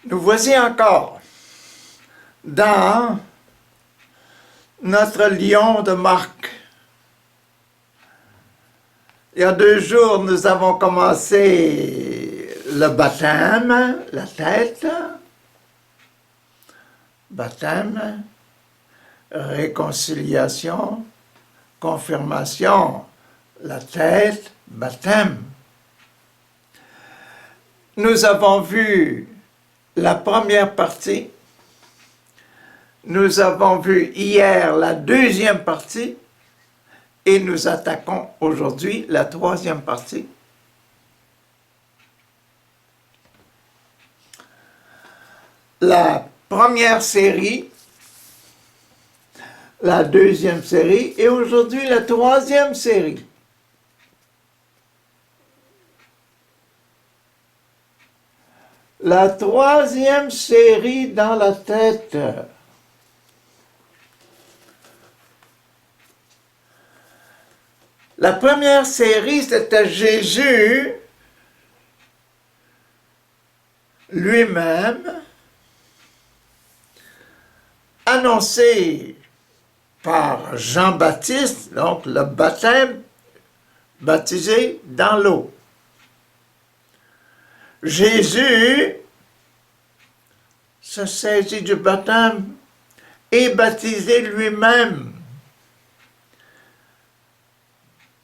Nous voici encore dans notre lion de Marc. Il y a 2 jours, nous avons commencé le baptême, la tête, baptême, réconciliation, confirmation, la tête, baptême. Nous avons vu la première partie. Nous avons vu hier la deuxième partie et nous attaquons aujourd'hui la troisième partie. La première série, la deuxième série et aujourd'hui la troisième série. La troisième série dans la tête. La première série, c'était Jésus lui-même, annoncé par Jean-Baptiste, donc le baptême, baptisé dans l'eau. Jésus se saisit du baptême et baptisé lui-même.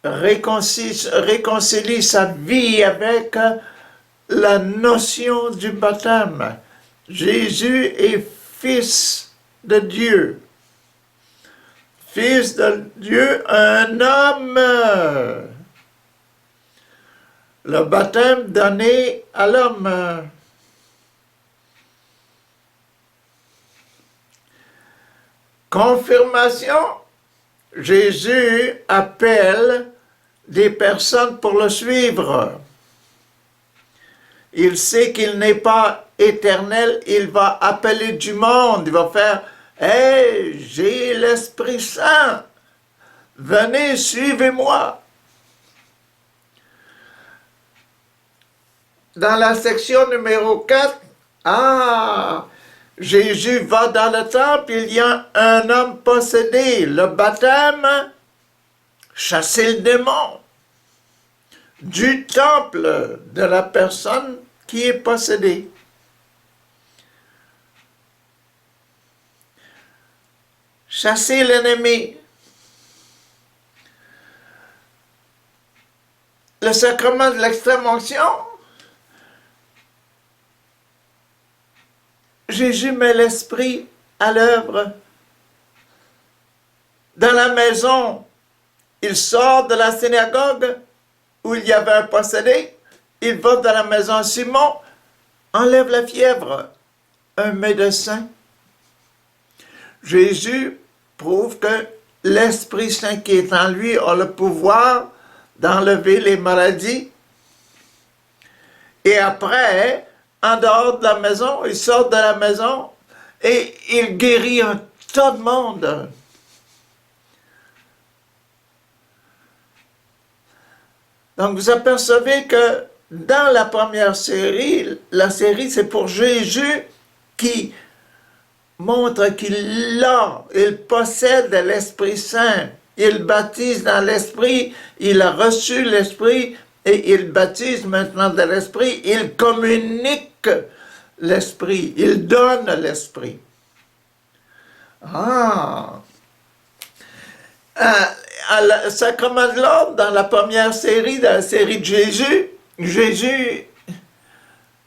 Réconcilie sa vie avec la notion du baptême. Jésus est fils de Dieu. Fils de Dieu, un homme. Le baptême donné à l'homme. Confirmation. Jésus appelle des personnes pour le suivre. Il sait qu'il n'est pas éternel, il va appeler du monde, il va faire « Hey, j'ai l'Esprit Saint, venez, suivez-moi ». Dans la section numéro 4, Jésus va dans le temple, il y a un homme possédé. Le baptême, chasser le démon du temple de la personne qui est possédée. Chasser l'ennemi. Le sacrement de l'extrême-onction, Jésus met l'Esprit à l'œuvre. Dans la maison, il sort de la synagogue où il y avait un possédé. Il va dans la maison Simon, enlève la fièvre. Un médecin. Jésus prouve que l'Esprit Saint qui est en lui a le pouvoir d'enlever les maladies. Et après, en dehors de la maison, il sort de la maison et il guérit un tas de monde. Donc vous apercevez que dans la première série, la série c'est pour Jésus qui montre qu'il a, il possède l'Esprit Saint. Il baptise dans l'Esprit, il a reçu l'Esprit et il baptise maintenant de l'Esprit. Il communique l'Esprit, il donne l'Esprit. Le sacrement de l'ordre, dans la première série, dans la série de Jésus,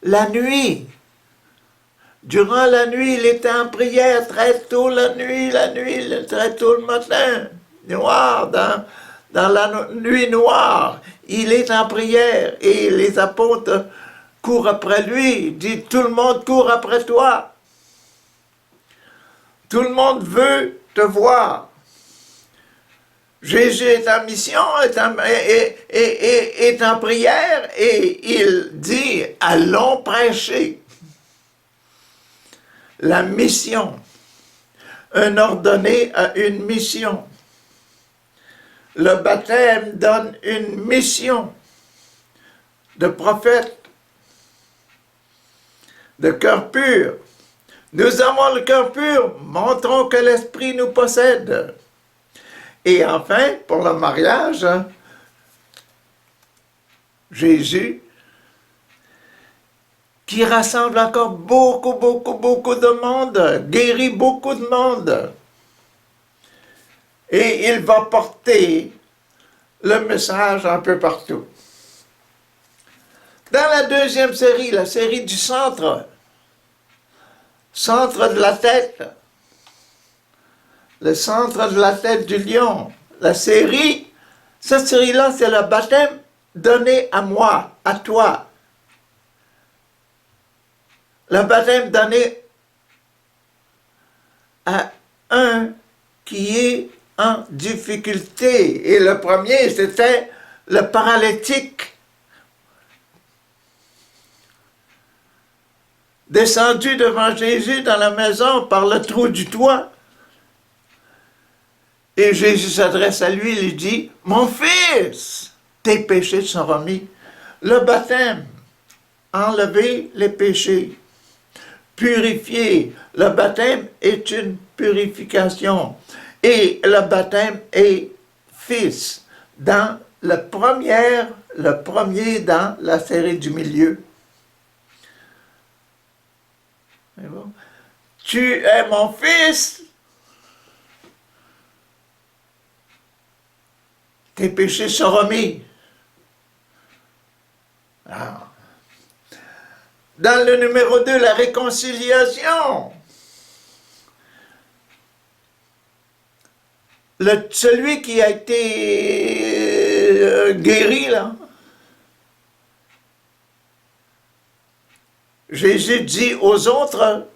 la nuit, durant la nuit, il était en prière très tôt la nuit, très tôt le matin, noir, dans la nuit noire, il est en prière et les apôtres courent après lui, dit tout le monde court après toi, tout le monde veut te voir. Jésus est en mission, est en prière et il dit allons prêcher. La mission. Un ordonné a une mission. Le baptême donne une mission de prophète. de cœur pur. Nous avons le cœur pur, montrons que l'Esprit nous possède. Et enfin, pour le mariage, Jésus, qui rassemble encore beaucoup de monde, guérit beaucoup de monde. Et il va porter le message un peu partout. Dans la deuxième série, la série du centre de la tête, le centre de la tête du lion, cette série-là, c'est le baptême donné à moi, à toi. Le baptême donné à un qui est en difficulté. Et le premier, c'était le paralytique. Descendu devant Jésus dans la maison par le trou du toit. Et Jésus s'adresse à lui et lui dit, « Mon fils, tes péchés sont remis. » Le baptême, enlever les péchés, purifier. Le baptême est une purification. Et le baptême est fils dans le premier dans la série du milieu. Bon. Tu es mon fils, tes péchés sont remis. Alors, dans le numéro 2, la réconciliation. Celui qui a été guéri, là, Jésus dit aux autres,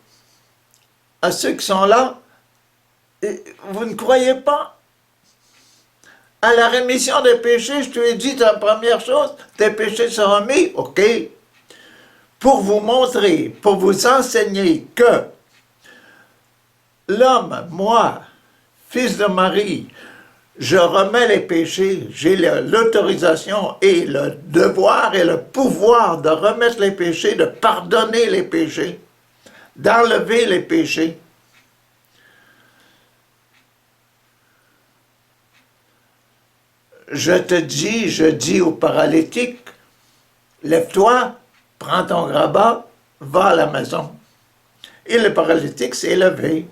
à ceux qui sont là, vous ne croyez pas à la rémission des péchés? Je te ai dit la première chose, tes péchés sont remis, ok. Pour vous montrer, pour vous enseigner que l'homme, moi, fils de Marie, je remets les péchés, j'ai l'autorisation et le devoir et le pouvoir de remettre les péchés, de pardonner les péchés, d'enlever les péchés. Je dis au paralytique, lève-toi, prends ton grabat, va à la maison. Et le paralytique s'est levé.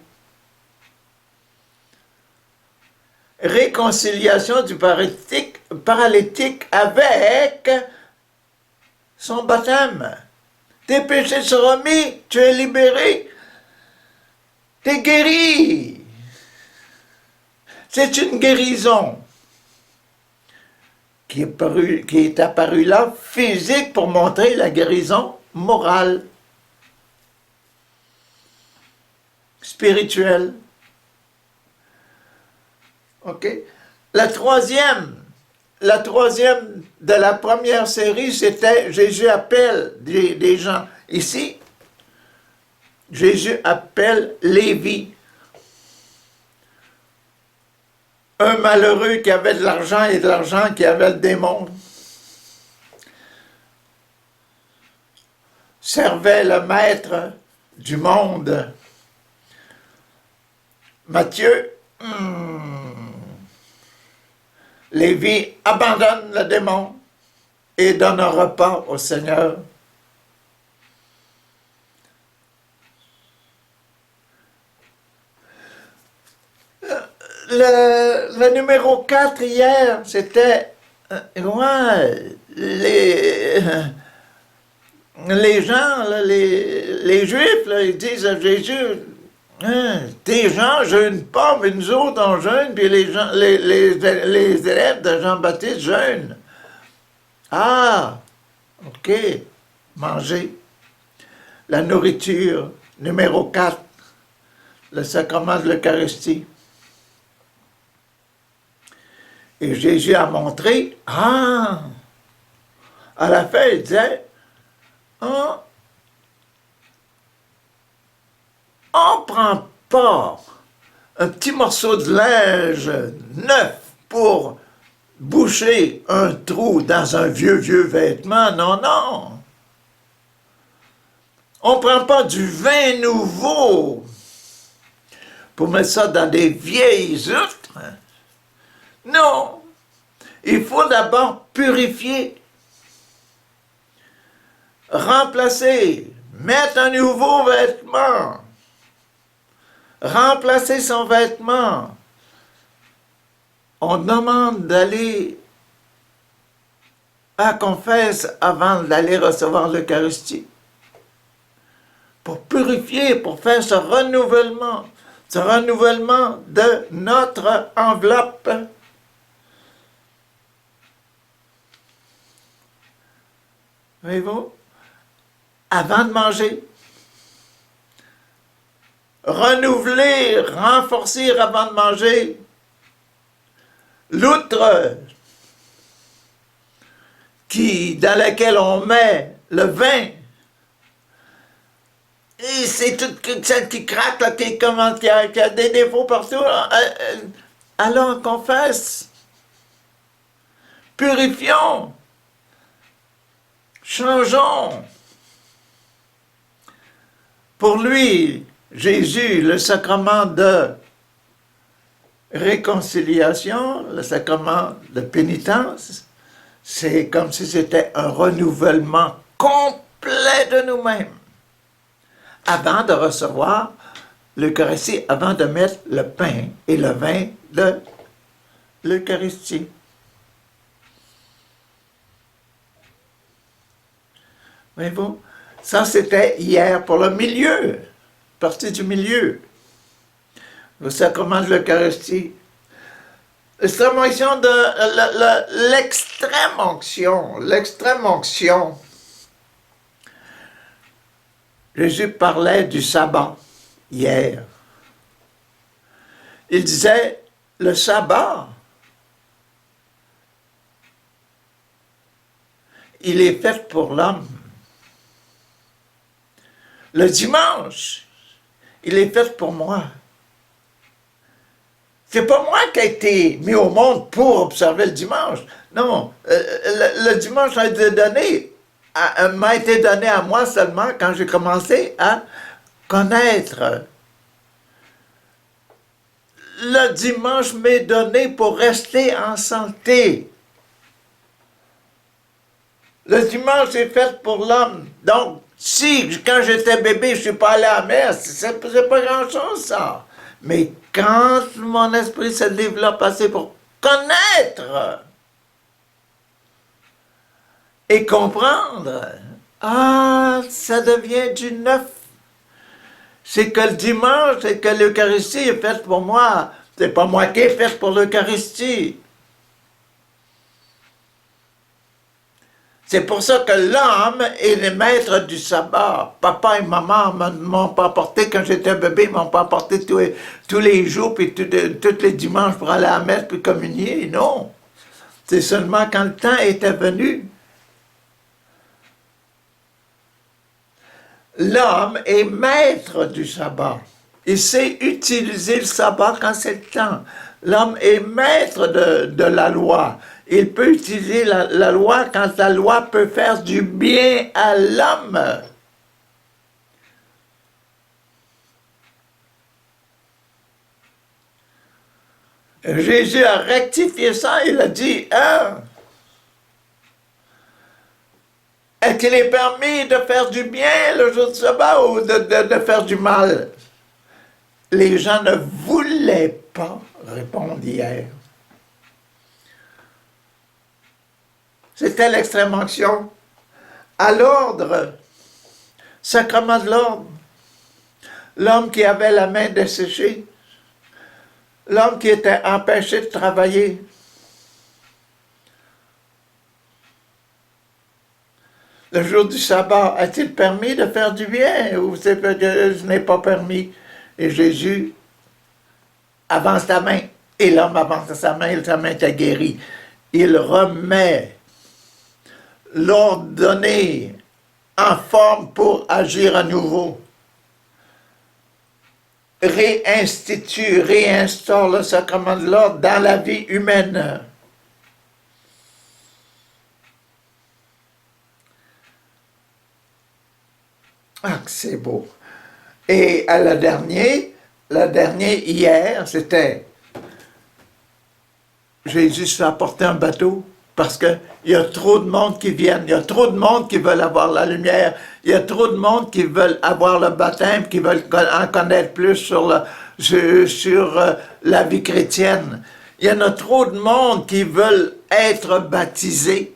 Réconciliation du paralytique avec son baptême. Tes péchés sont remis, tu es libéré, tu es guéri. C'est une guérison qui est apparue là, physique, pour montrer la guérison morale, spirituelle. OK? La troisième de la première série, c'était Jésus appelle des gens. Ici, Jésus appelle Lévi. Un malheureux qui avait de l'argent et de l'argent qui avait le démon. Servait le maître du monde. Matthieu, Lévi abandonne le démon et donne un repas au Seigneur. Le numéro 4 hier, c'était les gens, là, les Juifs, là, ils disent à Jésus, tes gens jeûnent pas, mais nous autres on jeûne, puis les élèves de Jean-Baptiste jeûnent. Ah, ok, manger. La nourriture, numéro 4, le sacrement de l'Eucharistie. Et Jésus a montré, à la fin, il disait, on ne prend pas un petit morceau de linge neuf pour boucher un trou dans un vieux vêtement, non. On ne prend pas du vin nouveau pour mettre ça dans des vieilles outres. Non, il faut d'abord purifier, remplacer, mettre un nouveau vêtement, remplacer son vêtement. On demande d'aller à confesse avant d'aller recevoir l'Eucharistie. Pour purifier, pour faire ce renouvellement de notre enveloppe. Voyez-vous? Avant de manger. Renouveler, renforcer avant de manger. L'outre dans laquelle on met le vin. Et c'est toute celle qui craque, là, qui a des défauts partout. Allons, confesse. Purifions. Changeons. Pour lui, Jésus, le sacrement de réconciliation, le sacrement de pénitence, c'est comme si c'était un renouvellement complet de nous-mêmes. Avant de recevoir l'Eucharistie, avant de mettre le pain et le vin de l'Eucharistie. Voyez-vous? Ça, c'était hier pour le milieu, partie du milieu. Le sacrement de l'Eucharistie. L'extrême onction l'extrême onction. Jésus parlait du sabbat hier. Il disait, le sabbat, il est fait pour l'homme. Le dimanche, il est fait pour moi. C'est pas moi qui ai été mis au monde pour observer le dimanche. Non, le dimanche m'a été donné à moi seulement quand j'ai commencé à connaître. Le dimanche m'est donné pour rester en santé. Le dimanche est fait pour l'homme. Donc, si, quand j'étais bébé, je ne suis pas allé à la messe, c'est pas grand-chose, ça. Mais quand mon esprit se développe assez pour connaître et comprendre, ça devient du neuf. C'est que le dimanche, c'est que l'Eucharistie est faite pour moi. C'est pas moi qui est faite pour l'Eucharistie. C'est pour ça que l'homme est le maître du sabbat. Papa et maman ne m'ont pas apporté quand j'étais bébé, ils ne m'ont pas apporté tous les jours, puis tous les dimanches pour aller à la messe, puis communier. Non. C'est seulement quand le temps était venu. L'homme est maître du sabbat. Il sait utiliser le sabbat quand c'est le temps. L'homme est maître de la loi. Il peut utiliser la loi quand la loi peut faire du bien à l'homme. Jésus a rectifié ça, il a dit, est-il est permis de faire du bien le jour du sabbat ou de faire du mal? Les gens ne voulaient pas répondre hier. C'était l'extrême onction. À l'ordre, sacrement de l'ordre, l'homme qui avait la main desséchée, l'homme qui était empêché de travailler. Le jour du sabbat, a-t-il permis de faire du bien ou ce n'est pas permis? Et Jésus avance sa main, et l'homme avance sa main était guéri. Il remet l'ordre donné en forme pour agir à nouveau. Réinstaure le sacrement de l'ordre dans la vie humaine. Ah, que c'est beau. Et à la dernière hier, c'était Jésus se fait apporter un bateau parce qu'il y a trop de monde qui viennent, il y a trop de monde qui veulent avoir la lumière, il y a trop de monde qui veulent avoir le baptême, qui veulent en connaître plus sur la vie chrétienne. Il y en a trop de monde qui veulent être baptisés.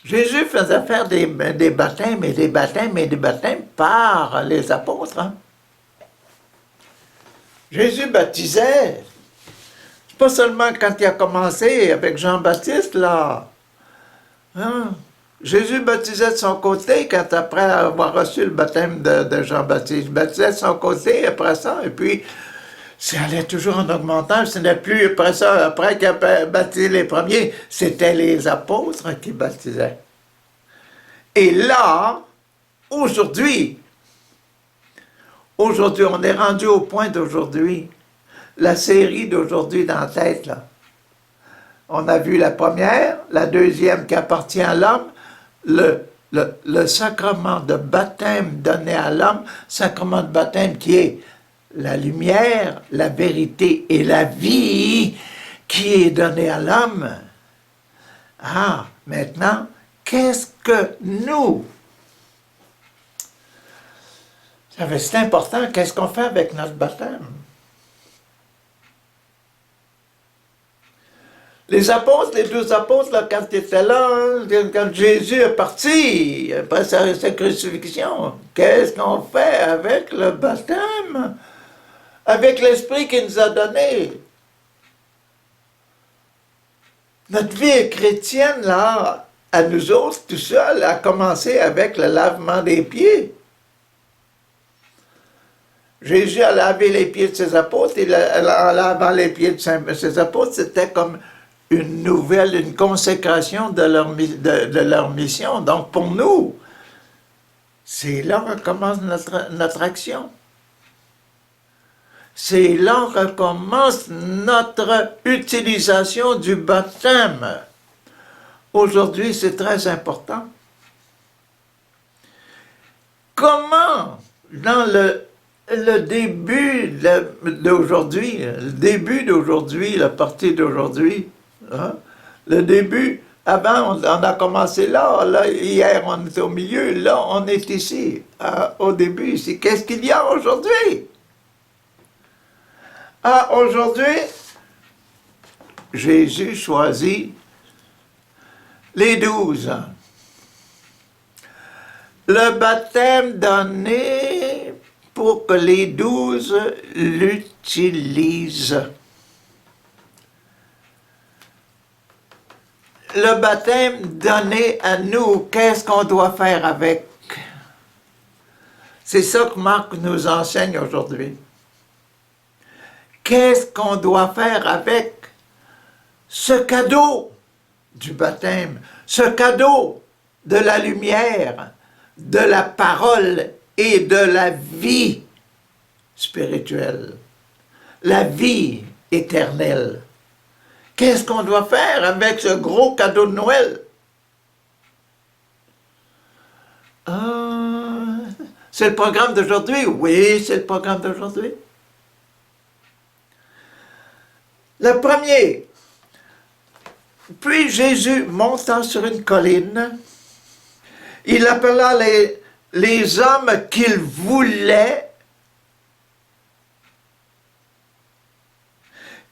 Jésus faisait faire des baptêmes et des baptêmes et des baptêmes par les apôtres. Hein. Jésus baptisait. C'est pas seulement quand il a commencé avec Jean-Baptiste, là. Hein? Jésus baptisait de son côté quand après avoir reçu le baptême de Jean-Baptiste. Il baptisait de son côté après ça, et puis ça allait toujours en augmentant. Ce n'est plus après ça, après qu'il a baptisé les premiers, c'était les apôtres qui baptisaient. Et là, aujourd'hui, on est rendu au point d'aujourd'hui. La série d'aujourd'hui dans la tête, là. On a vu la première, la deuxième qui appartient à l'homme, le sacrement de baptême donné à l'homme, sacrement de baptême qui est la lumière, la vérité et la vie qui est donnée à l'homme. Ah, maintenant, qu'est-ce que nous? C'est important, qu'est-ce qu'on fait avec notre baptême? Les apôtres, les 12 apôtres, là, quand ils étaient là, hein, quand Jésus est parti, après sa crucifixion, qu'est-ce qu'on fait avec le baptême? Avec l'Esprit qu'il nous a donné? Notre vie chrétienne, là, à nous autres, tout seul, a commencé avec le lavement des pieds. Jésus a lavé les pieds de ses apôtres, et en lavant les pieds de ses apôtres, c'était comme une nouvelle, une consécration de leur mission. Donc pour nous, c'est là que commence notre action. C'est là que commence notre utilisation du baptême. Aujourd'hui, c'est très important. Comment, dans le début d'aujourd'hui, la partie d'aujourd'hui, hein, le début, avant, on a commencé là, hier on est au milieu, là on est ici, au début ici. Qu'est-ce qu'il y a aujourd'hui? Ah, aujourd'hui, Jésus choisit les 12. Le baptême donné pour que les 12 l'utilisent. Le baptême donné à nous, qu'est-ce qu'on doit faire avec? C'est ça que Marc nous enseigne aujourd'hui. Qu'est-ce qu'on doit faire avec ce cadeau du baptême, ce cadeau de la lumière, de la parole et de la vie spirituelle, la vie éternelle? Qu'est-ce qu'on doit faire avec ce gros cadeau de Noël? C'est le programme d'aujourd'hui? Oui, c'est le programme d'aujourd'hui. Le premier, puis Jésus montant sur une colline, il appela les hommes qu'il voulait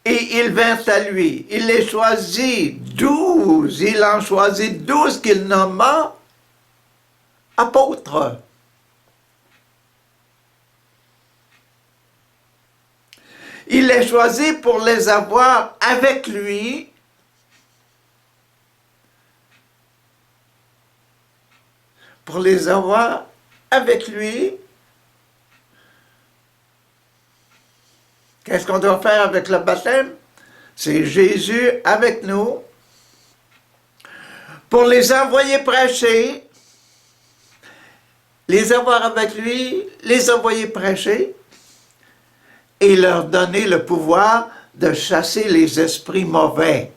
et ils vinrent à lui. Il les choisit 12, il en choisit 12 qu'il nomma apôtres. Il les choisit pour les avoir avec lui, Qu'est-ce qu'on doit faire avec le baptême? C'est Jésus avec nous, pour les envoyer prêcher, les avoir avec lui, les envoyer prêcher, et leur donner le pouvoir de chasser les esprits mauvais.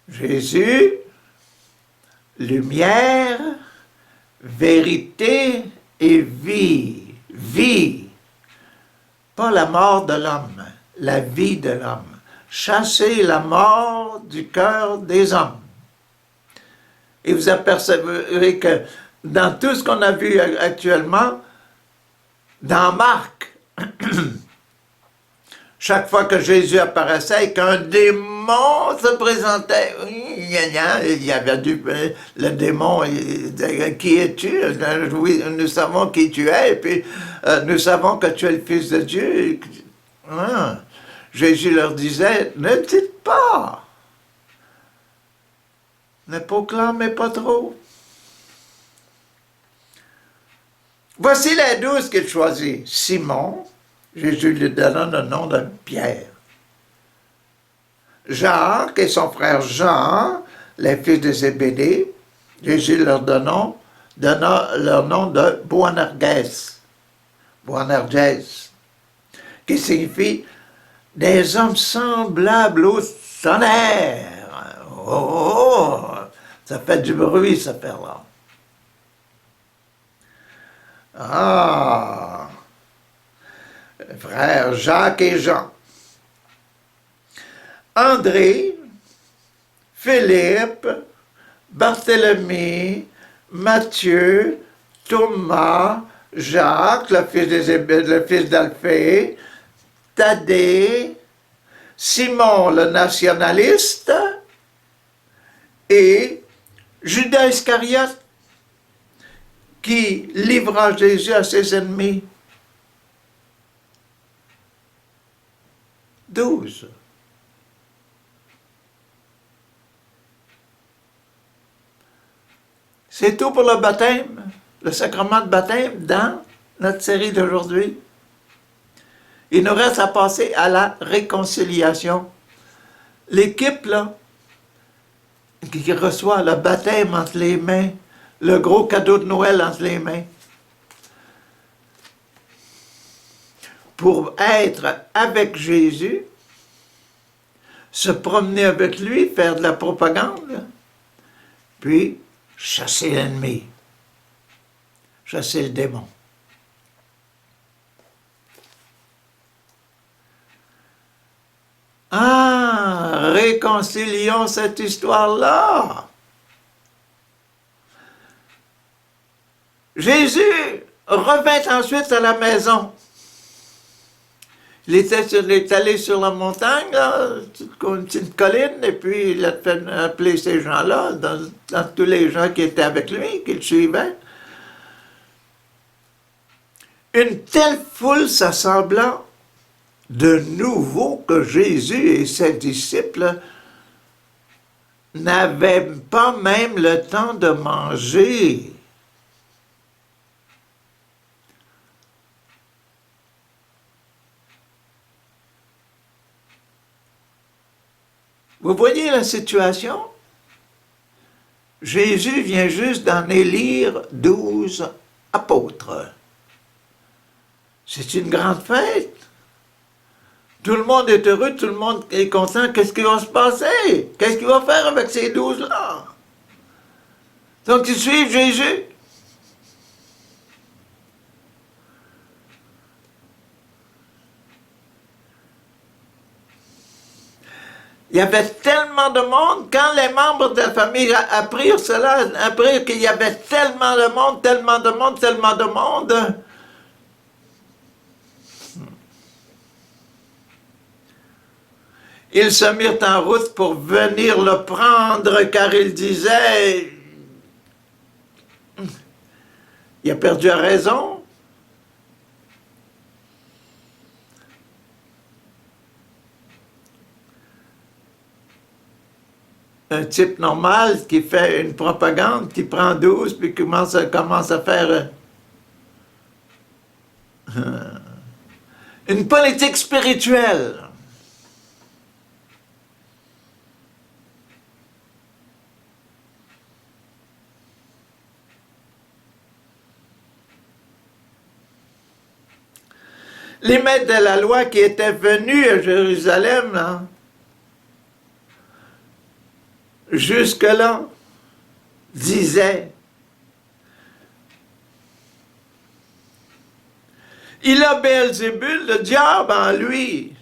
Jésus, lumière, vérité et vie. Vie. Pas la mort de l'homme, la vie de l'homme. Chasser la mort du cœur des hommes. Et vous apercevrez que dans tout ce qu'on a vu actuellement, dans Marc, chaque fois que Jésus apparaissait et qu'un démon se présentait, il y avait le démon, qui es-tu? Oui, nous savons qui tu es, et puis nous savons que tu es le Fils de Dieu. Jésus leur disait, ne dites pas, ne proclamez pas trop. Voici les 12 qu'il choisit. Simon, Jésus lui donna le nom de Pierre. Jacques et son frère Jean, les fils de Zébédée, Jésus leur donna leur nom de Boanerges, qui signifie des hommes semblables au tonnerre. Oh, ça fait du bruit, ça fait là. Ah, frères Jacques et Jean. André, Philippe, Barthélemy, Matthieu, Thomas, Jacques, le fils d'Alphée, Thaddée, Simon le nationaliste et Judas Iscariote qui livra Jésus à ses ennemis. 12. C'est tout pour le baptême, le sacrement de baptême dans notre série d'aujourd'hui. Il nous reste à passer à la réconciliation. L'équipe, là, qui reçoit le baptême entre les mains, le gros cadeau de Noël entre les mains, pour être avec Jésus, se promener avec lui, faire de la propagande, puis chasser l'ennemi, chasser le démon. Ah, réconcilions cette histoire-là. Jésus revint ensuite à la maison. Il est allé sur la montagne, là, une petite colline, et puis il a fait appeler ces gens-là, dans tous les gens qui étaient avec lui, qui le suivaient. Une telle foule s'assembla de nouveau que Jésus et ses disciples n'avaient pas même le temps de manger. Vous voyez la situation? Jésus vient juste d'en élire 12 apôtres. C'est une grande fête. Tout le monde est heureux, tout le monde est content. Qu'est-ce qui va se passer? Qu'est-ce qu'il va faire avec ces 12-là? Donc, ils suivent Jésus. Il y avait tellement de monde, quand les membres de la famille apprirent cela, apprirent qu'il y avait tellement de monde, tellement de monde, tellement de monde. Ils se mirent en route pour venir le prendre, car ils disaient, il a perdu la raison. Un type normal qui fait une propagande, qui prend 12, puis commence à faire une politique spirituelle. Les maîtres de la loi qui étaient venus à Jérusalem, là, jusque-là, disaient, il a Béelzébul, le diable en lui.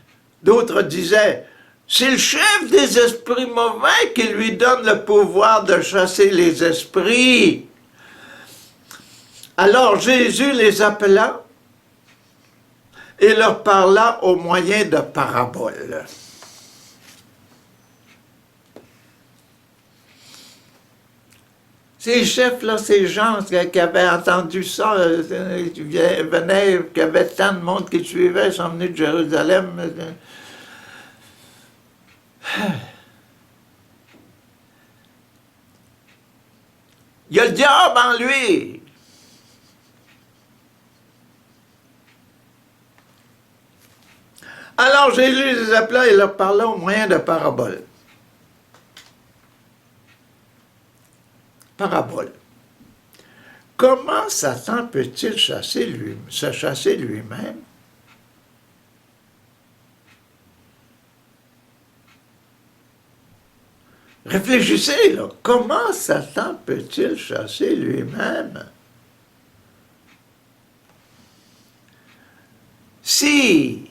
D'autres disaient, c'est le chef des esprits mauvais qui lui donne le pouvoir de chasser les esprits. Alors Jésus les appela et leur parla au moyen de paraboles. Ces chefs-là, ces gens qui avaient entendu ça, qui venaient, qui avaient tant de monde qui suivait, sont venus de Jérusalem. Il y a le diable en lui. Alors Jésus les appela et leur parla au moyen de paraboles. Parabole. Comment Satan peut-il se chasser lui-même? Réfléchissez, là. Comment Satan peut-il chasser lui-même? Si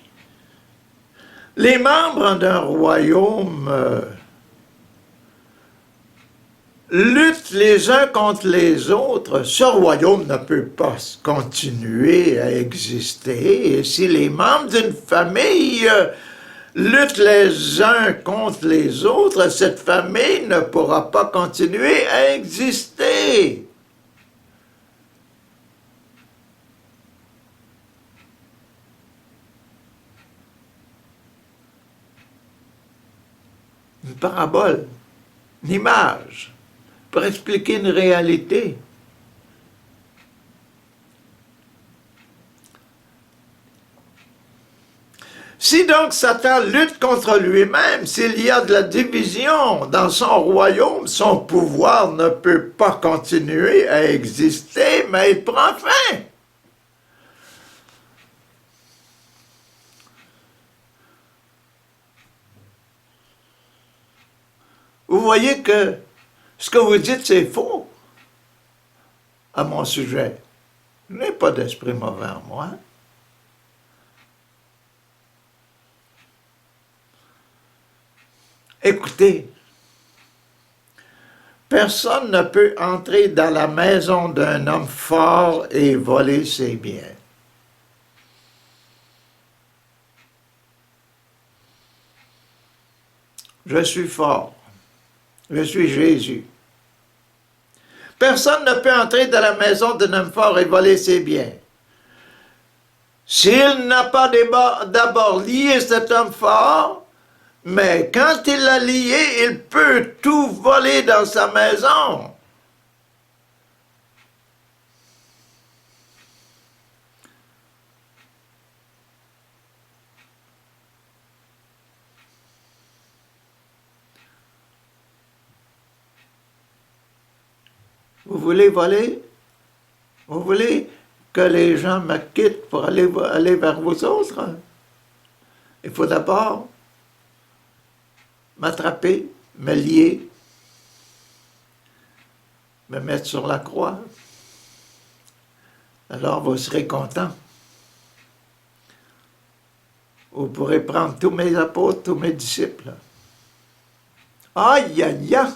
les membres d'un royaume luttent les uns contre les autres, ce royaume ne peut pas continuer à exister. Et si les membres d'une famille luttent les uns contre les autres, cette famille ne pourra pas continuer à exister. Une parabole, une image, pour expliquer une réalité. Si donc Satan lutte contre lui-même, s'il y a de la division dans son royaume, son pouvoir ne peut pas continuer à exister, mais il prend fin. Vous voyez que ce que vous dites, c'est faux à mon sujet. Je n'ai pas d'esprit mauvais en moi. Écoutez, personne ne peut entrer dans la maison d'un homme fort et voler ses biens. Je suis fort. Je suis Jésus. Personne ne peut entrer dans la maison d'un homme fort et voler ses biens. S'il n'a pas d'abord lié cet homme fort, mais quand il l'a lié, il peut tout voler dans sa maison. Vous voulez voler? Vous voulez que les gens me quittent pour aller vers vous autres? Il faut d'abord m'attraper, me lier, me mettre sur la croix. Alors vous serez content. Vous pourrez prendre tous mes apôtres, tous mes disciples. Aïe, aïe, aïe!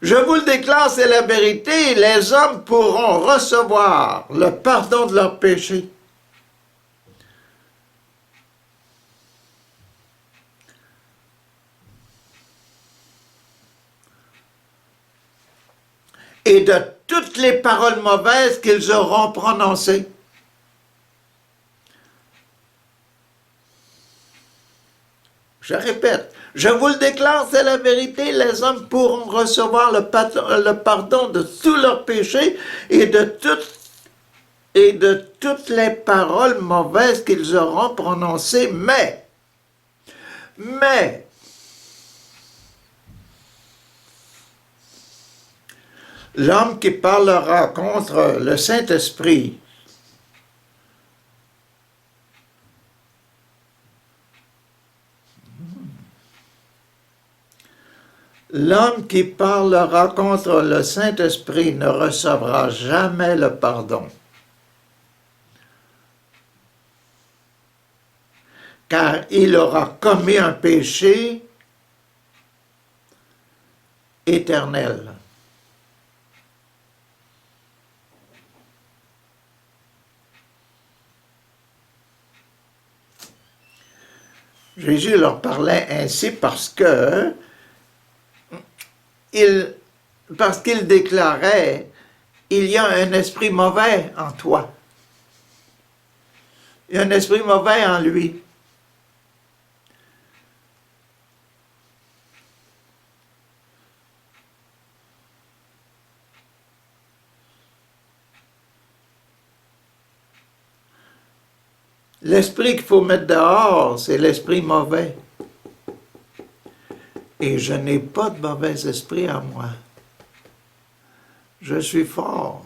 Je vous le déclare, c'est la vérité, les hommes pourront recevoir le pardon de leurs péchés. Et de toutes les paroles mauvaises qu'ils auront prononcées. Je répète, je vous le déclare, c'est la vérité, les hommes pourront recevoir le pardon de tous leurs péchés et de toutes les paroles mauvaises qu'ils auront prononcées, mais, l'homme qui parlera contre le Saint-Esprit L'homme qui parlera contre le Saint-Esprit ne recevra jamais le pardon, car il aura commis un péché éternel. Jésus leur parlait ainsi parce qu'il déclarait, il y a un esprit mauvais en toi. Il y a un esprit mauvais en lui. L'esprit qu'il faut mettre dehors, c'est l'esprit mauvais. Et je n'ai pas de mauvais esprit en moi. Je suis fort.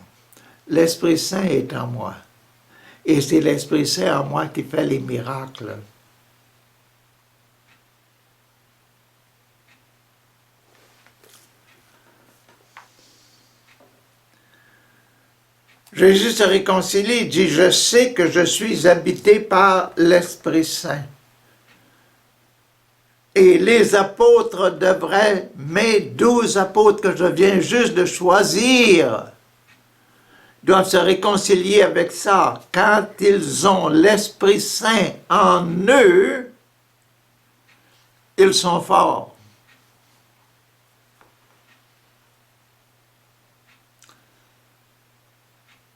L'Esprit Saint est en moi. Et c'est l'Esprit Saint en moi qui fait les miracles. Jésus se réconcilie, il dit, je sais que je suis habité par l'Esprit Saint. Et les apôtres devraient, mes 12 apôtres que je viens juste de choisir, doivent se réconcilier avec ça. Quand ils ont l'Esprit Saint en eux, ils sont forts.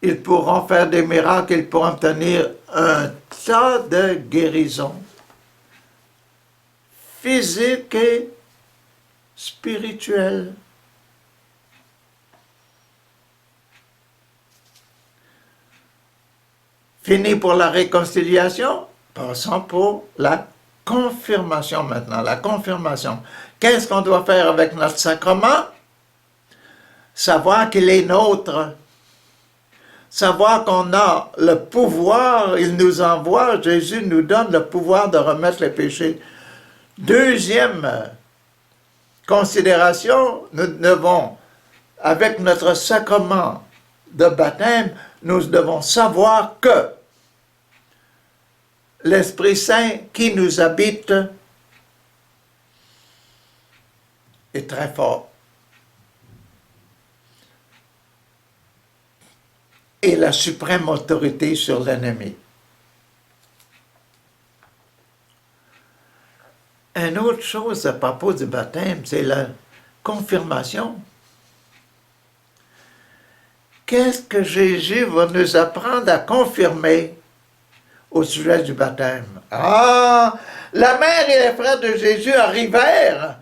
Ils pourront faire des miracles, ils pourront obtenir un tas de guérisons physiques et spirituelles. Fini pour la réconciliation, passons pour la confirmation maintenant. La confirmation. Qu'est-ce qu'on doit faire avec notre sacrement? Savoir qu'il est nôtre. Savoir qu'on a le pouvoir, il nous envoie, Jésus nous donne le pouvoir de remettre les péchés. Deuxième considération, nous devons, avec notre sacrement de baptême, nous devons savoir que l'Esprit Saint qui nous habite est très fort. Et la suprême autorité sur l'ennemi. Une autre chose à propos du baptême, c'est la confirmation. Qu'est-ce que Jésus va nous apprendre à confirmer au sujet du baptême? Ah, la mère et les frères de Jésus arrivèrent.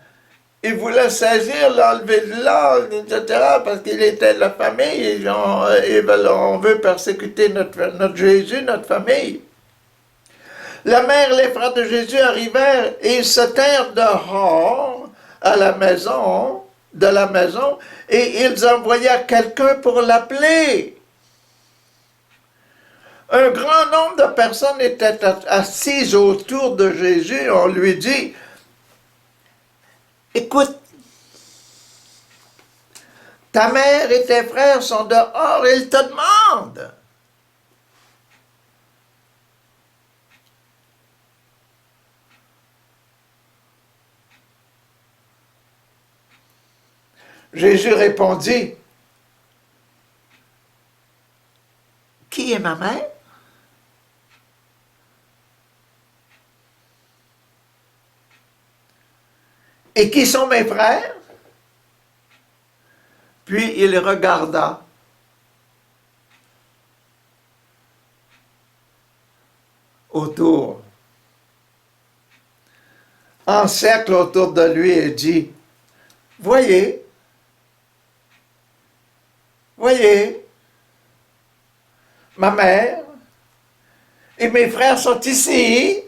Ils voulaient saisir, l'enlever de là, etc., parce qu'il était de la famille. On veut persécuter notre Jésus, notre famille. La mère et les frères de Jésus arrivèrent et ils se tinrent dehors à la maison, de la maison, et ils envoyèrent quelqu'un pour l'appeler. Un grand nombre de personnes étaient assises autour de Jésus. On lui dit, écoute, ta mère et tes frères sont dehors, ils te demandent. Jésus répondit, qui est ma mère? Et qui sont mes frères? Puis il regarda. Autour. En cercle autour de lui et dit, voyez, ma mère et mes frères sont ici.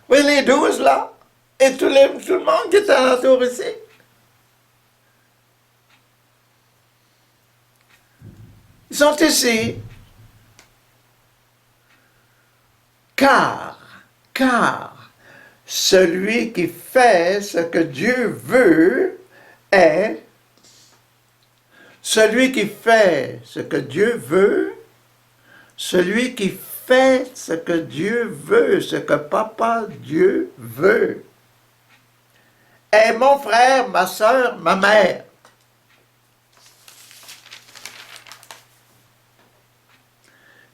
Oui, les 12 là, et tout le monde qui est alentour ici. Ils sont ici. Car celui qui fait ce que Dieu veut est, celui qui fait ce que Dieu veut, celui qui fait ce que Dieu veut, ce que Papa Dieu veut, est mon frère, ma soeur, ma mère.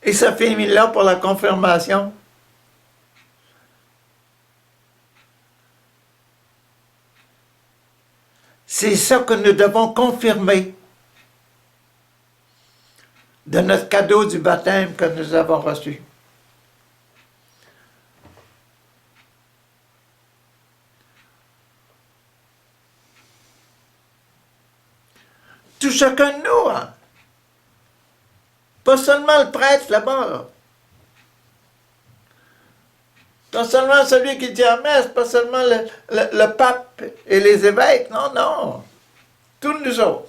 Et ça finit là pour la confirmation. C'est ça que nous devons confirmer de notre cadeau du baptême que nous avons reçu. Tout chacun de nous, hein? Pas seulement le prêtre là-bas. Pas seulement celui qui dit la messe, pas seulement le pape et les évêques. Non, non. Tous nous autres.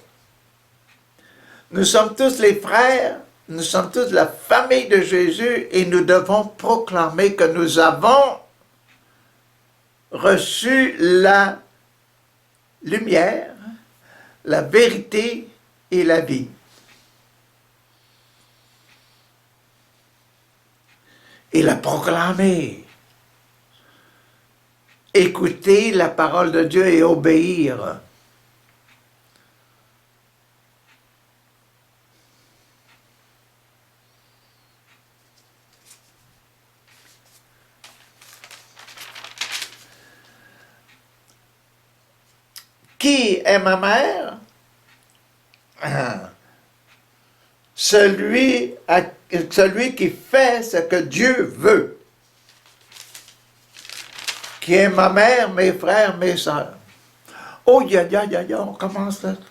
Nous sommes tous les frères, nous sommes tous la famille de Jésus et nous devons proclamer que nous avons reçu la lumière, la vérité et la vie. Et la proclamer. Écouter la parole de Dieu et obéir. Qui est ma mère? Celui qui fait ce que Dieu veut. Qui est ma mère, mes frères, mes sœurs. Oh,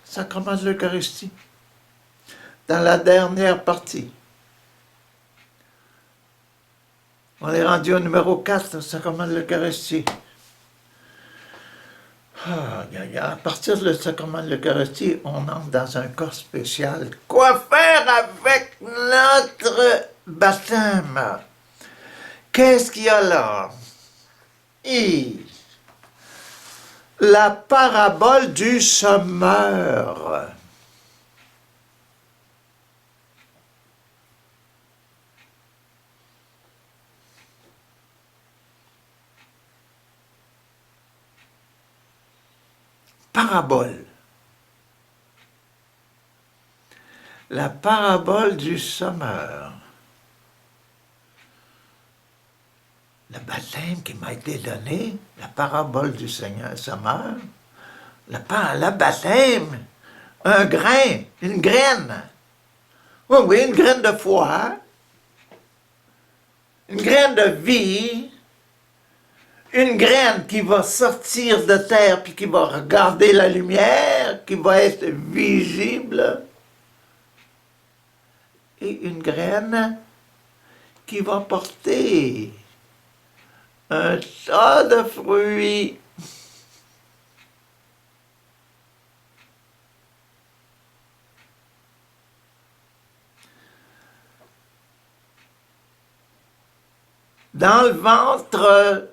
ça commence l'Eucharistie. Dans la dernière partie. On est rendu au numéro 4, ça commence l'Eucharistie. À partir de sacrement de l'Eucharistie, on entre dans un corps spécial. Quoi faire avec notre baptême? Qu'est-ce qu'il y a là? La parabole du semeur. Parabole. La parabole du semeur. Le baptême qui m'a été donné, la parabole du Seigneur semeur, le baptême, un grain, une graine. Oui, une graine de foi, une graine de vie, une graine qui va sortir de terre puis qui va regarder la lumière, qui va être visible, et une graine qui va porter un tas de fruits. Dans le ventre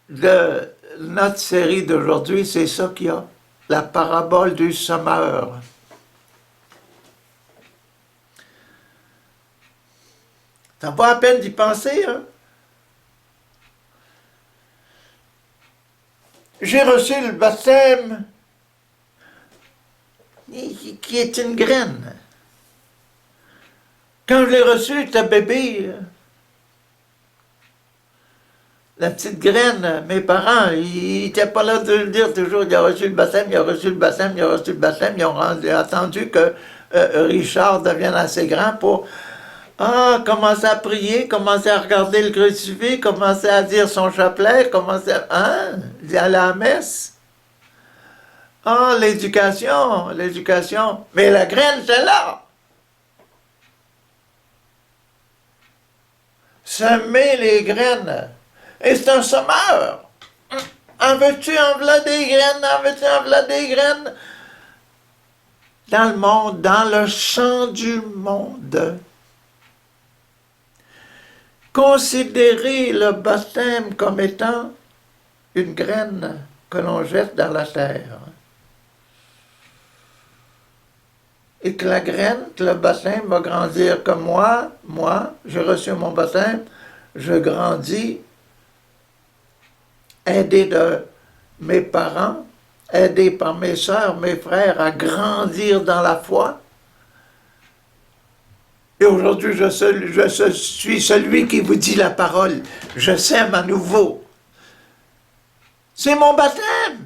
de notre série d'aujourd'hui, c'est ça qu'il y a, la parabole du semeur. Ça vaut la peine d'y penser, hein? J'ai reçu le baptême qui est une graine. Quand je l'ai reçu, j'étais bébé. La petite graine, mes parents, ils n'étaient pas là de le dire toujours, il a reçu le baptême, il a reçu le baptême, il a reçu le baptême. Ils ont attendu que Richard devienne assez grand pour commencer à prier, commencer à regarder le crucifix, commencer à dire son chapelet, commencer à aller à la messe. L'éducation. Mais la graine, c'est là. Semer les graines. Et c'est un semeur. En veux-tu en v'là des graines? En veux-tu en v'là des graines? Dans le monde, dans le champ du monde. Considérez le baptême comme étant une graine que l'on jette dans la terre. Et que la graine, que le baptême va grandir comme moi, j'ai reçu mon baptême, je grandis, aidé de mes parents, aidé par mes sœurs, mes frères à grandir dans la foi. Et aujourd'hui, je suis celui qui vous dit la parole. Je sème à nouveau. C'est mon baptême.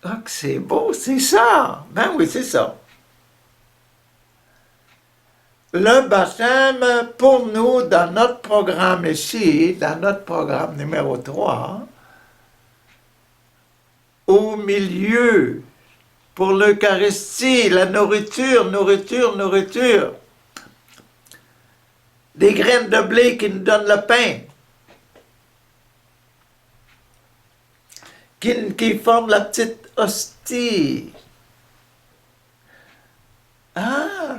Donc, c'est beau, c'est ça. Ben oui, c'est ça. Le baptême, pour nous, dans notre programme ici, dans notre programme numéro 3, au milieu, pour l'Eucharistie, la nourriture, des graines de blé qui nous donnent le pain, qui forment la petite hostie. Ah,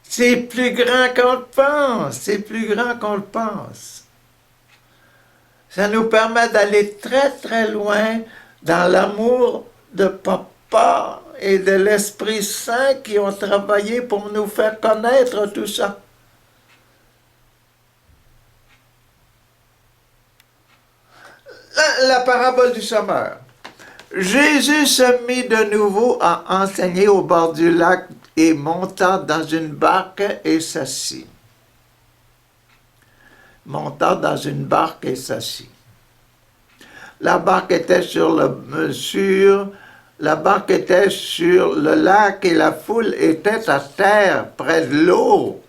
c'est plus grand qu'on le pense, c'est plus grand qu'on le pense. Ça nous permet d'aller très très loin dans l'amour de Papa et de l'Esprit Saint qui ont travaillé pour nous faire connaître tout ça. La parabole du sommeur. Jésus se mit de nouveau à enseigner au bord du lac et monta dans une barque et s'assit. La barque était sur le lac et la foule était à terre près de l'eau.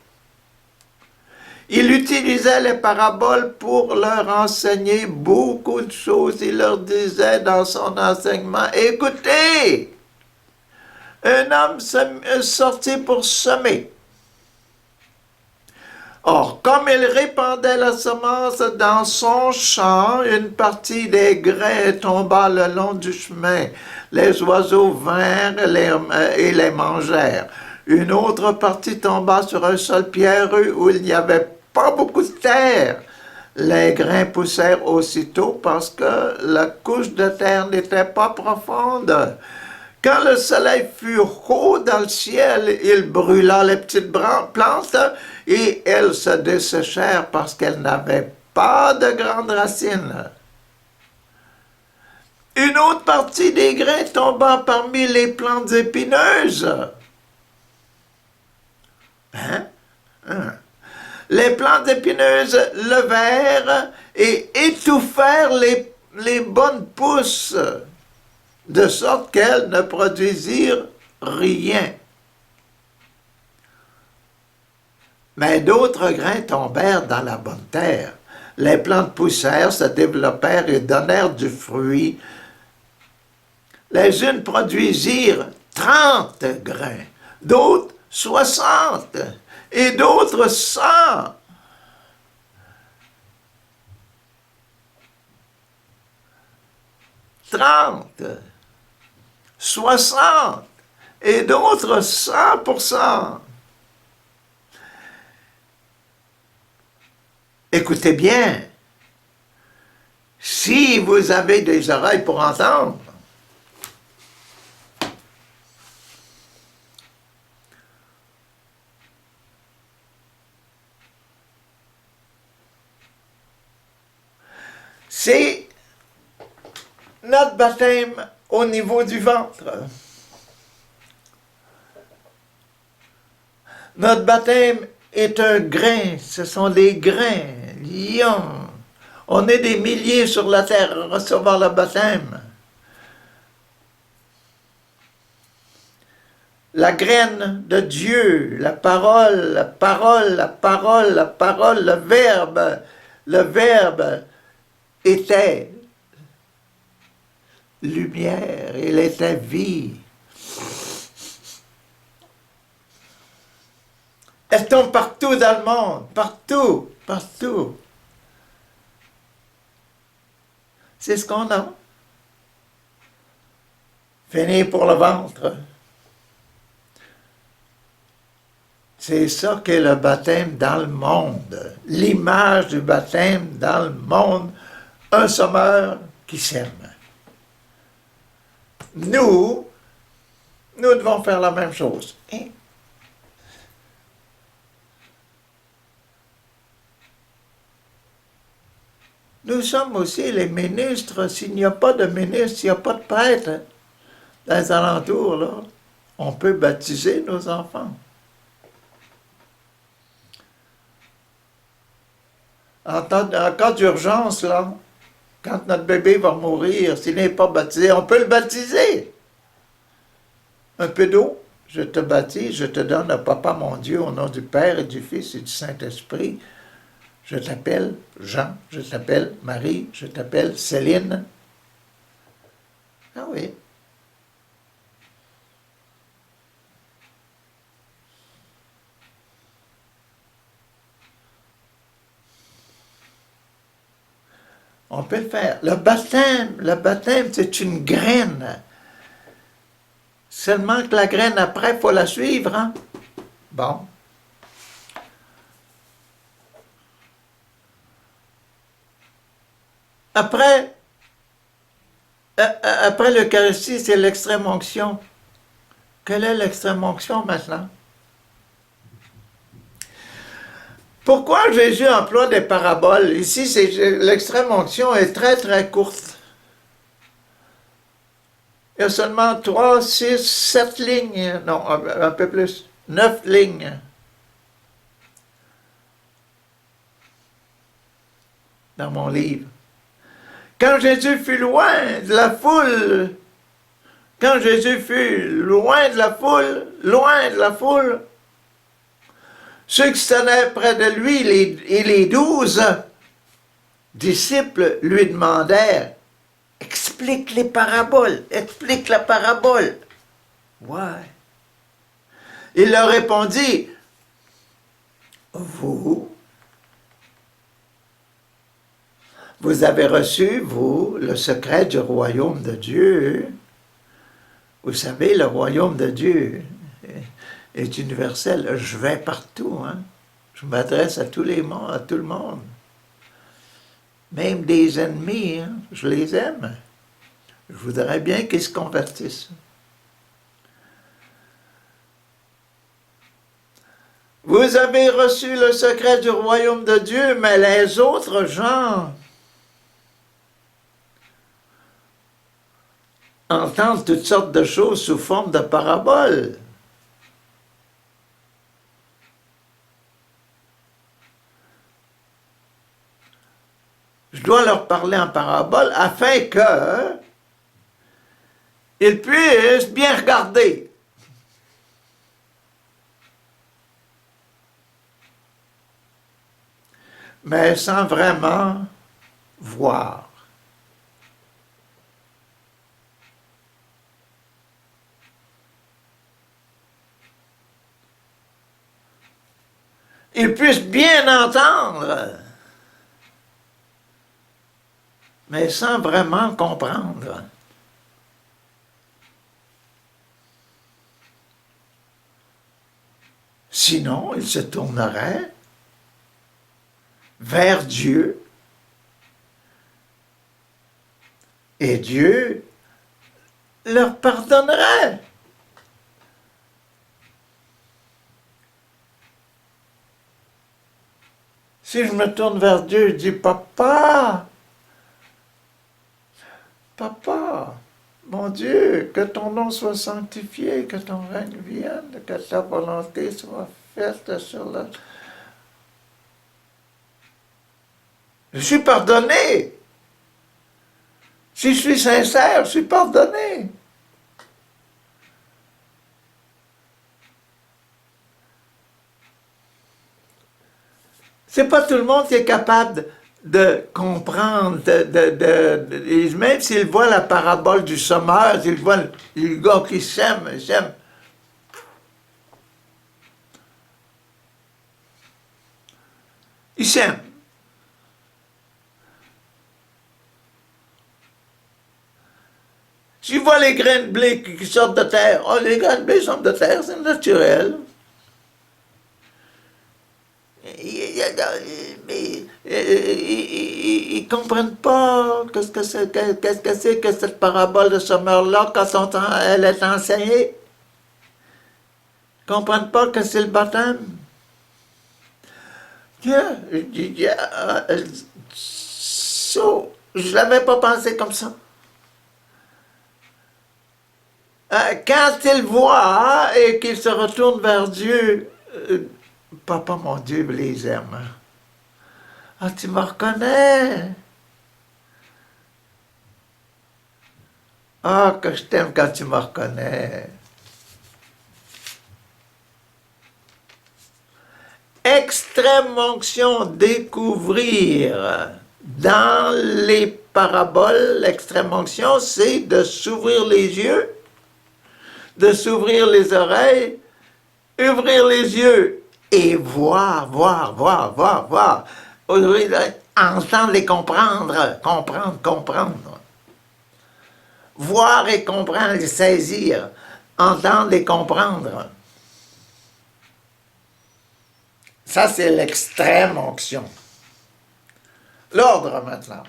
Il utilisait les paraboles pour leur enseigner beaucoup de choses. Il leur disait dans son enseignement, écoutez, un homme sorti pour semer. Or, comme il répandait la semence dans son champ, une partie des grains tomba le long du chemin. Les oiseaux vinrent et les mangèrent. Une autre partie tomba sur un sol pierreux où il n'y avait pas beaucoup de terre. Les grains poussèrent aussitôt parce que la couche de terre n'était pas profonde. Quand le soleil fut haut dans le ciel, il brûla les petites plantes et elles se desséchèrent parce qu'elles n'avaient pas de grandes racines. Une autre partie des grains tomba parmi les plantes épineuses. Les plantes épineuses levèrent et étouffèrent les bonnes pousses, de sorte qu'elles ne produisirent rien. Mais d'autres grains tombèrent dans la bonne terre. Les plantes poussèrent, se développèrent et donnèrent du fruit. Les unes produisirent 30 grains, d'autres 60 et d'autres 100. 30, 60 et d'autres 100%. Écoutez bien, si vous avez des oreilles pour entendre, c'est notre baptême au niveau du ventre. Notre baptême est un grain, ce sont des grains, lions. On est des milliers sur la terre à recevoir le baptême. La graine de Dieu, la parole, le verbe était lumière, il était vie. Elle tombe partout dans le monde, partout. C'est ce qu'on a. Fini pour le ventre. C'est ça qu'est le baptême dans le monde. L'image du baptême dans le monde. Un sommeur qui s'aime. Nous devons faire la même chose. Hein? Nous sommes aussi les ministres. S'il n'y a pas de ministre, s'il n'y a pas de prêtre dans les alentours, là, on peut baptiser nos enfants. En cas d'urgence, là, quand notre bébé va mourir, s'il n'est pas baptisé, on peut le baptiser. Un peu d'eau, je te baptise, je te donne à Papa mon Dieu, au nom du Père et du Fils et du Saint-Esprit. Je t'appelle Jean, je t'appelle Marie, je t'appelle Céline. Ah oui. On peut le faire. Le baptême, c'est une graine. Seulement que la graine, après, il faut la suivre. Hein? Bon. Après l'Eucharistie, c'est l'extrême-onction. Quelle est l'extrême-onction maintenant? Pourquoi Jésus emploie des paraboles? Ici, l'extrême-onction est très, très courte. Il y a seulement 3, 6, 7 lignes, non, un peu plus, 9 lignes. Dans mon livre. Quand Jésus fut loin de la foule, ceux qui tenaient près de lui et les 12 disciples lui demandèrent « Explique les paraboles, explique la parabole. » Ouais. Il leur répondit « Vous avez reçu, vous, le secret du royaume de Dieu. Vous savez, le royaume de Dieu est universel. Je vais partout. Hein? Je m'adresse à tout le monde. Même des ennemis, hein? Je les aime. Je voudrais bien qu'ils se convertissent. Vous avez reçu le secret du royaume de Dieu, mais les autres gens entendent toutes sortes de choses sous forme de paraboles. Je dois leur parler en parabole afin que ils puissent bien regarder. Mais sans vraiment voir. Ils puissent bien entendre, mais sans vraiment comprendre. Sinon, ils se tourneraient vers Dieu et Dieu leur pardonnerait. Si je me tourne vers Dieu, je dis « Papa, mon Dieu, que ton nom soit sanctifié, que ton règne vienne, que ta volonté soit faite sur la... » Je suis pardonné. Si je suis sincère, je suis pardonné. C'est pas tout le monde qui est capable de comprendre, même s'il voit la parabole du sommeur, s'il voit le gars qui s'aime. Il s'aime. S'il voit les grains de blé qui sortent de terre, oh, les grains de blé sortent de terre, c'est naturel. ils comprennent pas qu'est-ce que c'est que cette parabole de Sommer-là quand elle est enseignée. Ils comprennent pas que c'est le baptême. Yeah, je l'avais pas pensé comme ça. Quand ils voient et qu'ils se retournent vers Dieu, Papa, mon Dieu, les aime. Ah, tu me reconnais? Ah, que je t'aime quand tu me reconnais. Extrême onction, découvrir. Dans les paraboles, l'extrême onction, c'est de s'ouvrir les yeux, de s'ouvrir les oreilles, ouvrir les yeux et voir. Entendre et comprendre. Voir et comprendre et saisir. Entendre et comprendre. Ça, c'est l'extrême onction. L'ordre, maintenant.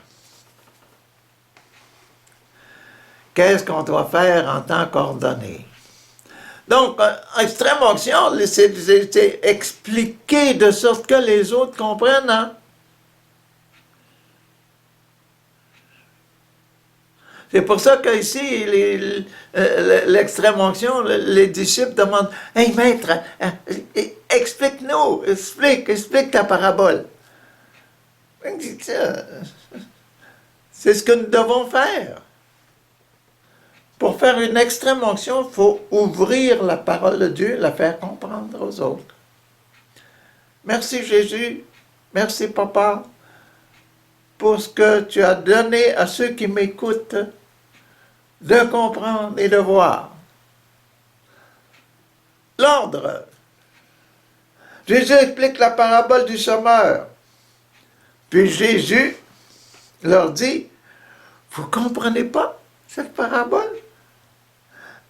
Qu'est-ce qu'on doit faire en tant qu'ordonné? Donc, extrême onction, c'est expliquer de sorte que les autres comprennent. Hein? C'est pour ça qu'ici, l'extrême onction, les disciples demandent « Hey, maître, explique-nous, explique ta parabole. » C'est ce que nous devons faire. Pour faire une extrême onction, il faut ouvrir la parole de Dieu, la faire comprendre aux autres. Merci Jésus, merci Papa, pour ce que tu as donné à ceux qui m'écoutent de comprendre et de voir. L'ordre. Jésus explique la parabole du sommeur. Puis Jésus leur dit, vous ne comprenez pas cette parabole?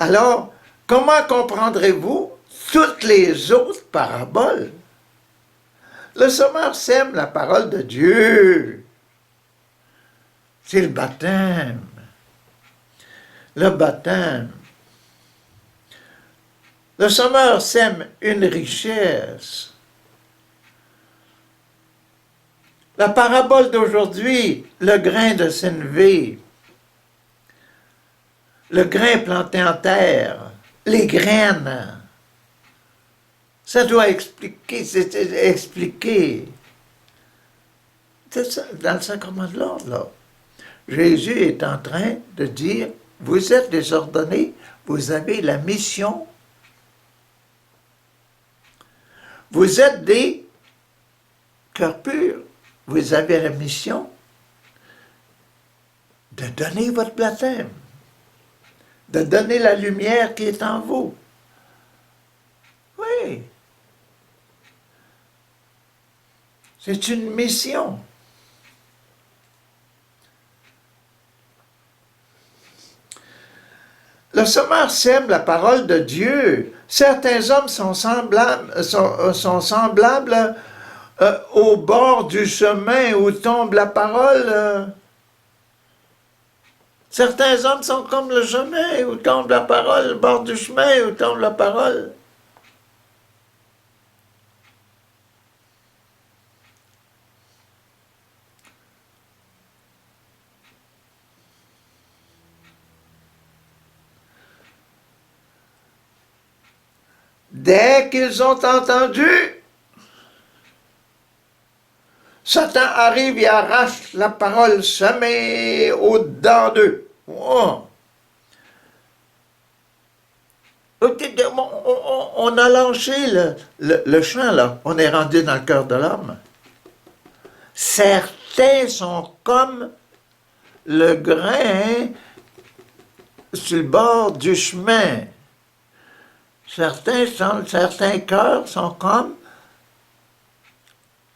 Alors, comment comprendrez-vous toutes les autres paraboles? Le sommeur sème la parole de Dieu. C'est le baptême. Le baptême. Le sommeur sème une richesse. La parabole d'aujourd'hui, le grain de sénévé, le grain planté en terre, les graines, ça doit expliquer, c'est expliquer. C'est ça, dans le sacrement de l'ordre, là. Jésus est en train de dire, vous êtes des ordonnés, vous avez la mission. Vous êtes des cœurs purs, vous avez la mission de donner votre baptême, de donner la lumière qui est en vous. Oui. C'est une mission. Le sommeur sème la parole de Dieu. Certains hommes sont semblables au bord du chemin où tombe la parole. Certains hommes sont comme le chemin où tombe la parole, le bord du chemin où tombe la parole. Dès qu'ils ont entendu, Satan arrive et arrache la parole semée au-dedans d'eux. Oh. On a lâché le champ, là. On est rendu dans le cœur de l'homme. Certains sont comme le grain sur le bord du chemin. Certains cœurs sont comme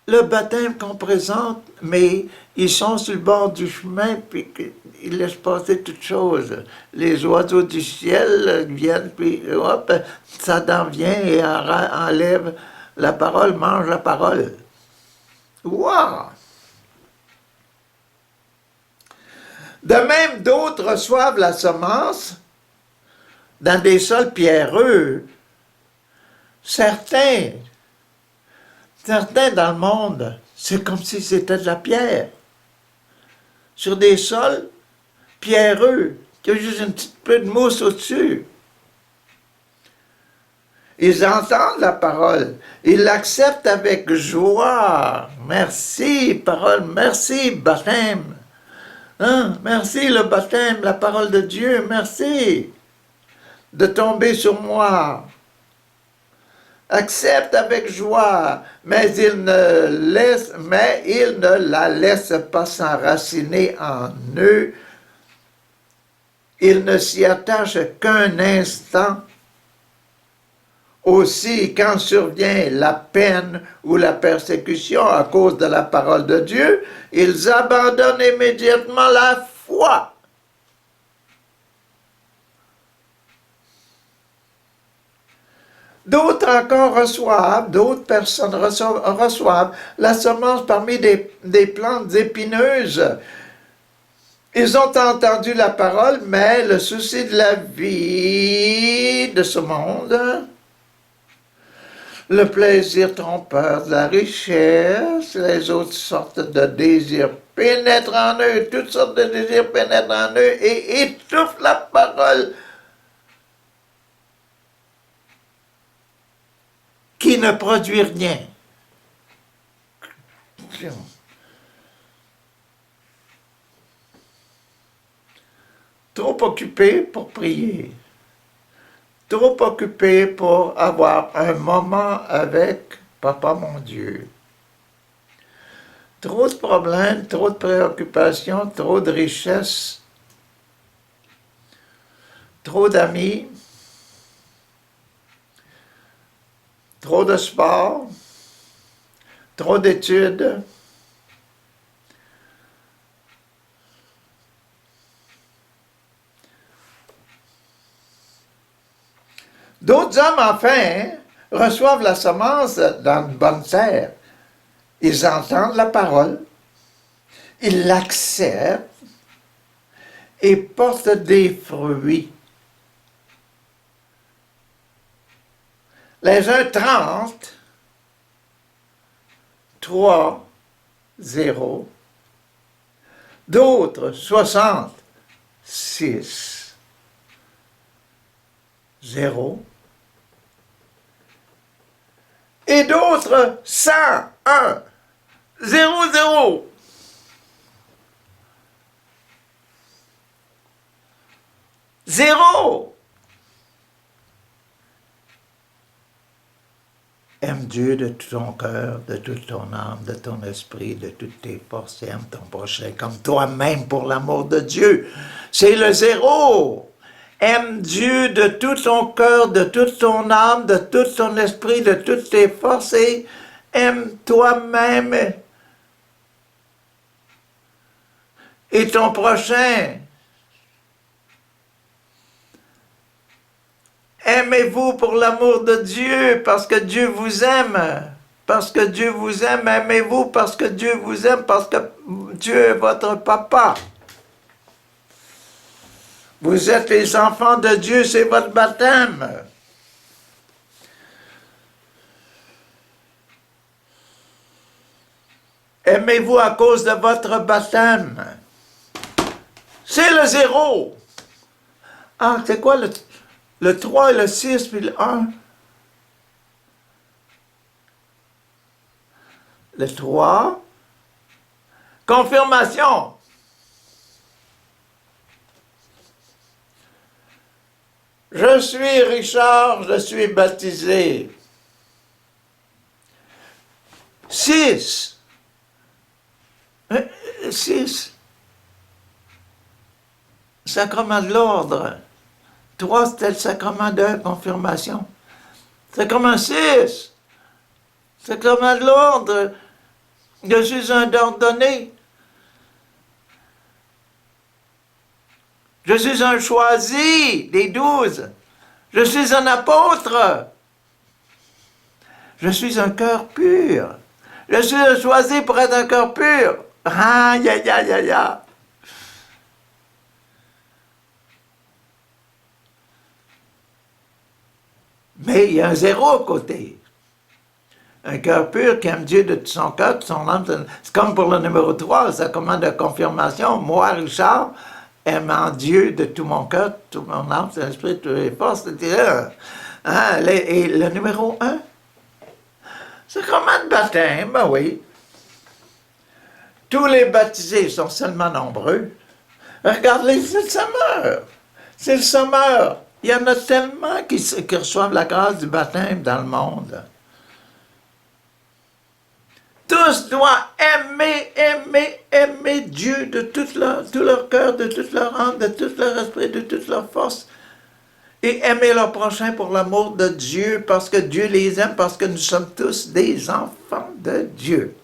le baptême qu'on présente, mais ils sont sur le bord du chemin, puis ils laissent passer toutes choses. Les oiseaux du ciel viennent, puis hop, Satan vient et enlève la parole, mange la parole. Wow! De même, d'autres reçoivent la semence dans des sols pierreux. Certains dans le monde, c'est comme si c'était de la pierre. Sur des sols pierreux, qui a juste un petit peu de mousse au-dessus. Ils entendent la parole, ils l'acceptent avec joie. Merci, parole, merci, baptême. Hein? Merci, le baptême, la parole de Dieu, merci de tomber sur moi. Accepte avec joie, mais il ne la laisse pas s'enraciner en eux. Il ne s'y attache qu'un instant. Aussi, quand survient la peine ou la persécution à cause de la parole de Dieu, ils abandonnent immédiatement la foi. D'autres encore d'autres personnes reçoivent la semence parmi des plantes épineuses. Ils ont entendu la parole, mais le souci de la vie de ce monde, le plaisir trompeur de la richesse, les autres sortes de désirs pénètrent en eux, toutes sortes de désirs pénètrent en eux et étouffent la parole qui ne produit rien. Trop occupé pour prier. Trop occupé pour avoir un moment avec Papa mon Dieu. Trop de problèmes, trop de préoccupations, trop de richesses, trop d'amis, trop de sport, trop d'études. D'autres hommes, enfin, reçoivent la semence dans une bonne terre. Ils entendent la parole, ils l'acceptent et portent des fruits. Les uns 30, 3, 0. D'autres 60, 6, 0. Et d'autres 101, 00. Zéro. Aime Dieu de tout ton cœur, de toute ton âme, de ton esprit, de toutes tes forces, et aime ton prochain comme toi-même pour l'amour de Dieu. C'est le 0. Aime Dieu de tout ton cœur, de toute ton âme, de tout ton esprit, de toutes tes forces, et aime toi-même et ton prochain. Aimez-vous pour l'amour de Dieu, parce que Dieu vous aime. Parce que Dieu vous aime, aimez-vous parce que Dieu vous aime, parce que Dieu est votre papa. Vous êtes les enfants de Dieu, c'est votre baptême. Aimez-vous à cause de votre baptême. C'est le 0. Ah, c'est quoi le 3 et le 6 puis le 1? Le 3. Confirmation. Je suis Richard, je suis baptisé. 6. 6. Sacrement de l'ordre. 3, c'était le sacrement de confirmation. Sacrement 6. Sacrement de l'ordre. Je suis un ordonné. Je suis un choisi des 12. Je suis un apôtre. Je suis un cœur pur. Je suis un choisi pour être un cœur pur. Ah, ya, ya, ya, ya. Mais il y a un zéro à côté. Un cœur pur qui aime Dieu de tout son cœur, de son âme. C'est comme pour le numéro 3, ça commande de confirmation. Moi, Richard, aimant Dieu de tout mon cœur, de tout mon âme, son esprit, de toutes les forces, etc. Hein? Et le numéro 1, sacrement de baptême, ben oui. Tous les baptisés sont seulement nombreux. Regardez, c'est le sommeur. C'est le sommeur. Il y en a tellement qui reçoivent la grâce du baptême dans le monde. Tous doivent aimer Dieu de tout leur cœur, de toute leur âme, de tout leur esprit, de toute leur force. Et aimer leur prochain pour l'amour de Dieu, parce que Dieu les aime, parce que nous sommes tous des enfants de Dieu.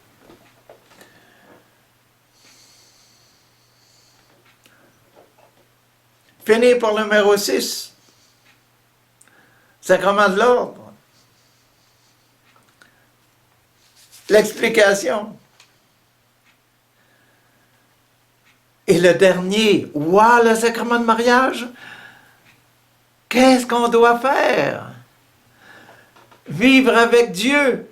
Fini pour le numéro 6. Sacrement de l'ordre. L'explication. Et le dernier, le sacrement de mariage. Qu'est-ce qu'on doit faire? Vivre avec Dieu.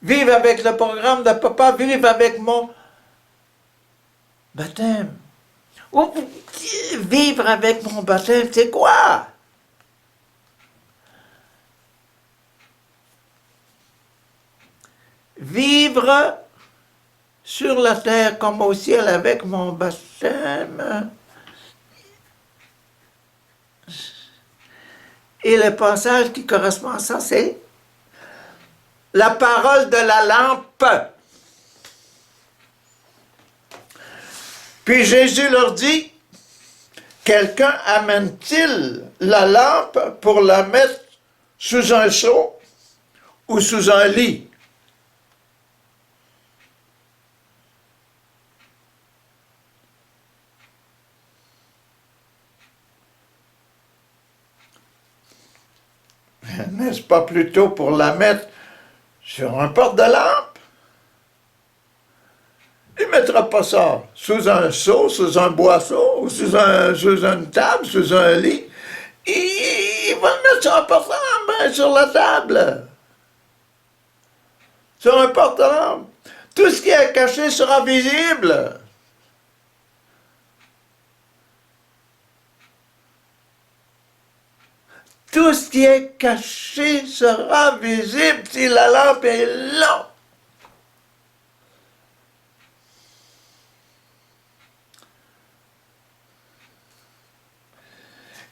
Vivre avec le programme de papa. Vivre avec mon baptême. Vivre avec mon baptême, c'est quoi? Vivre sur la terre comme au ciel avec mon baptême. Et le passage qui correspond à ça, c'est la parole de la lampe. Puis Jésus leur dit, quelqu'un amène-t-il la lampe pour la mettre sous un seau ou sous un lit? N'est-ce pas plutôt pour la mettre sur un porte-de-lampe? Il ne mettra pas ça sous un seau, sous un boisseau, ou sous une table, sous un lit. Il va le mettre sur un porte-lampe, sur la table. Sur un porte-lampe. Tout ce qui est caché sera visible. Tout ce qui est caché sera visible si la lampe est là.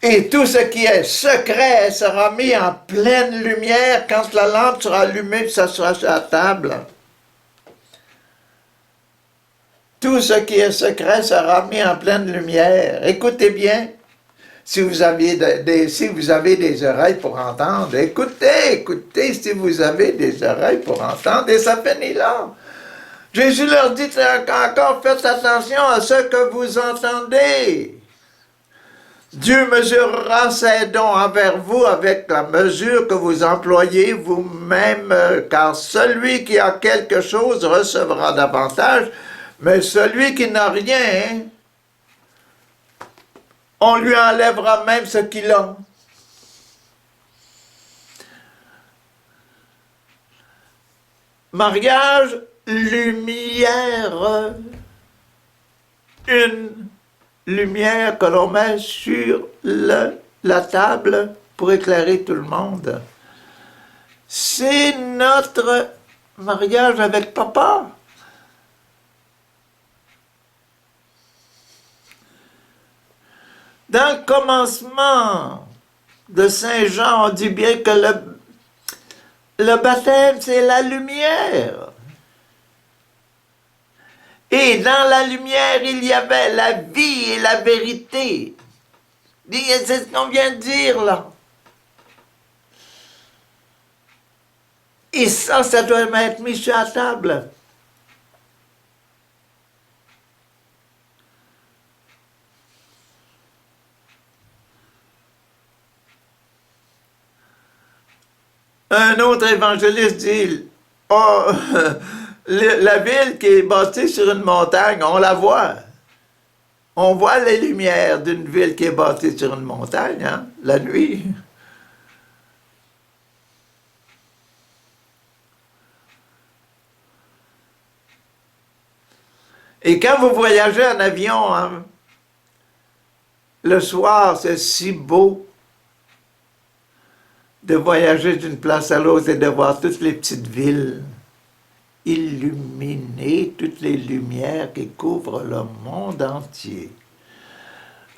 Et tout ce qui est secret sera mis en pleine lumière quand la lampe sera allumée et ça sera sur la table. Tout ce qui est secret sera mis en pleine lumière. Écoutez bien. Si vous avez des oreilles pour entendre, écoutez si vous avez des oreilles pour entendre, et ça finit là. Jésus leur dit encore, faites attention à ce que vous entendez. Dieu mesurera ses dons envers vous avec la mesure que vous employez vous-même, car celui qui a quelque chose recevra davantage, mais celui qui n'a rien, on lui enlèvera même ce qu'il a. Mariage, lumière. Une lumière que l'on met sur la table pour éclairer tout le monde. C'est notre mariage avec papa. Dans le commencement de Saint Jean, on dit bien que le baptême, c'est la lumière. Et dans la lumière, il y avait la vie et la vérité. C'est ce qu'on vient de dire, là. Et ça doit être mis sur la table. Un autre évangéliste dit, la ville qui est bâtie sur une montagne, on la voit. On voit les lumières d'une ville qui est bâtie sur une montagne, hein, la nuit. Et quand vous voyagez en avion, hein, le soir, c'est si beau de voyager d'une place à l'autre et de voir toutes les petites villes illuminées, toutes les lumières qui couvrent le monde entier.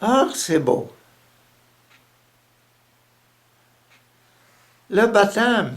Ah, c'est beau. Le baptême,